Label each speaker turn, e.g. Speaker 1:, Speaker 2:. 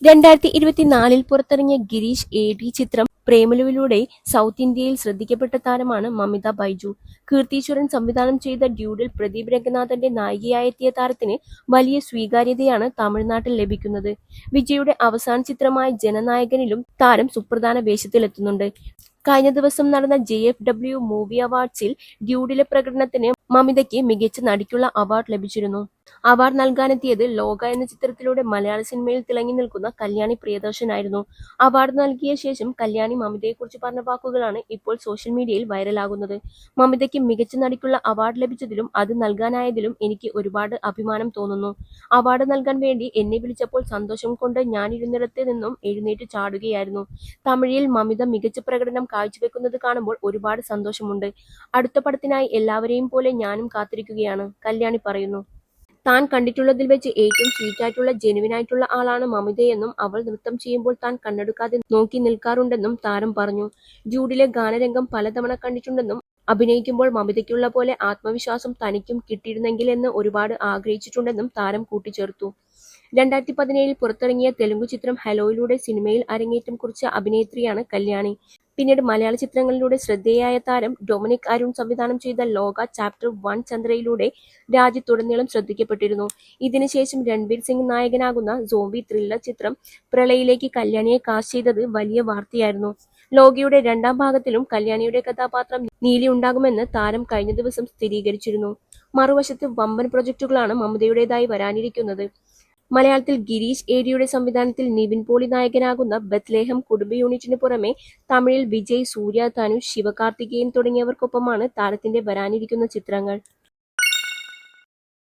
Speaker 1: 2024 പുറത്തിറങ്ങിയ ഗിരീഷ് എ.ഡി ചിത്രം പ്രേമലുവിലൂടെ സൗത്ത് ഇന്ത്യയിൽ ശ്രദ്ധിക്കപ്പെട്ട താരമാണ് മമിത ബൈജു. കീർത്തീശ്വരൻ സംവിധാനം ചെയ്ത ഡ്യൂഡിൽ പ്രദീപ് രംഗനാഥന്റെ നായികയായെത്തിയ താരത്തിന് വലിയ സ്വീകാര്യതയാണ് തമിഴ്നാട്ടിൽ ലഭിക്കുന്നത്. വിജയുടെ അവസാന ചിത്രമായ ജനനായകനിലും താരം സുപ്രധാന വേഷത്തിലെത്തുന്നുണ്ട്. കഴിഞ്ഞ ദിവസം നടന്ന JFW മൂവി അവാർഡ്സിൽ ഡ്യൂഡിലെ പ്രകടനത്തിന് മമിതയ്ക്ക് മികച്ച നടിക്കുള്ള അവാർഡ് ലഭിച്ചിരുന്നു. അവാർഡ് നൽകാനെത്തിയത് ലോക എന്ന ചിത്രത്തിലൂടെ മലയാള സിനിമയിൽ തിളങ്ങി നിൽക്കുന്ന കല്യാണി പ്രിയദർശനായിരുന്നു. അവാർഡ് നൽകിയ ശേഷം കല്യാണി മമിതയെക്കുറിച്ച് പറഞ്ഞ വാക്കുകളാണ് ഇപ്പോൾ സോഷ്യൽ മീഡിയയിൽ വൈറലാകുന്നത്. മമിതയ്ക്ക് മികച്ച നടിക്കുള്ള അവാർഡ് ലഭിച്ചതിലും അത് നൽകാനായതിലും എനിക്ക് ഒരുപാട് അഭിമാനം തോന്നുന്നു. അവാർഡ് നൽകാൻ വേണ്ടി എന്നെ വിളിച്ചപ്പോൾ സന്തോഷം കൊണ്ട് ഞാനിരുന്നിടത്ത് നിന്നും എഴുന്നേറ്റ് ചാടുകയായിരുന്നു. തമിഴിൽ മമിത മികച്ച പ്രകടനം കാഴ്ചവെക്കുന്നത് കാണുമ്പോൾ ഒരുപാട് സന്തോഷമുണ്ട്. അടുത്ത പടത്തിനായി എല്ലാവരെയും പോലെ ഞാനും കാത്തിരിക്കുകയാണ്, കല്യാണി പറയുന്നു. താൻ കണ്ടിട്ടുള്ളതിൽ വെച്ച് ഏറ്റവും സ്വീറ്റായിട്ടുള്ള ജെനുവിനായിട്ടുള്ള ആളാണ് മമിതയെന്നും അവൾ നൃത്തം ചെയ്യുമ്പോൾ താൻ കണ്ണെടുക്കാതെ നോക്കി നിൽക്കാറുണ്ടെന്നും താരം പറഞ്ഞു. ഡ്യൂഡിലെ ഗാനരംഗം പലതവണ കണ്ടിട്ടുണ്ടെന്നും അഭിനയിക്കുമ്പോൾ മമിതയ്ക്കുള്ള പോലെ ആത്മവിശ്വാസം തനിക്കും കിട്ടിയിരുന്നെങ്കിൽ എന്ന് ഒരുപാട് ആഗ്രഹിച്ചിട്ടുണ്ടെന്നും താരം കൂട്ടിച്ചേർത്തു. 2017 പുറത്തിറങ്ങിയ തെലുങ്കു ചിത്രം ഹലോയിലൂടെ സിനിമയിൽ അരങ്ങേറ്റം കുറിച്ച അഭിനേത്രിയാണ് കല്യാണി. പിന്നീട് മലയാള ചിത്രങ്ങളിലൂടെ ശ്രദ്ധേയയായ താരം ഡൊമിനിക് അരുൺ സംവിധാനം ചെയ്ത ലോക ചാപ്റ്റർ 1 ചന്ദ്രയിലൂടെ രാജ്യത്തുടനീളം ശ്രദ്ധിക്കപ്പെട്ടിരുന്നു. ഇതിനുശേഷം രൺവീർ സിംഗ് നായകനാകുന്ന സോംബി ത്രില്ലർ ചിത്രം പ്രളയിലേക്ക് കല്യാണിയെ കാസ്റ്റ് ചെയ്തത് വലിയ വാർത്തയായിരുന്നു. ലോകയുടെ രണ്ടാം ഭാഗത്തിലും കല്യാണിയുടെ കഥാപാത്രം നീലി ഉണ്ടാകുമെന്ന് താരം കഴിഞ്ഞ ദിവസം സ്ഥിരീകരിച്ചിരുന്നു. മറുവശത്ത് വമ്പൻ പ്രൊജക്ടുകളാണ് മമിതയുടേതായി വരാനിരിക്കുന്നത്. മലയാളത്തിൽ ഗിരീഷ് എ.ഡിയുടെ സംവിധാനത്തിൽ നിവിൻ പോളി നായകനാകുന്ന ബത്ലേഹം കുടുംബ യൂണിറ്റിന് പുറമെ തമിഴിൽ വിജയ്, സൂര്യ, ധനുഷ്, ശിവകാർത്തികേയൻ തുടങ്ങിയവർക്കൊപ്പമാണ് താരത്തിന്റെ വരാനിരിക്കുന്ന ചിത്രങ്ങൾ.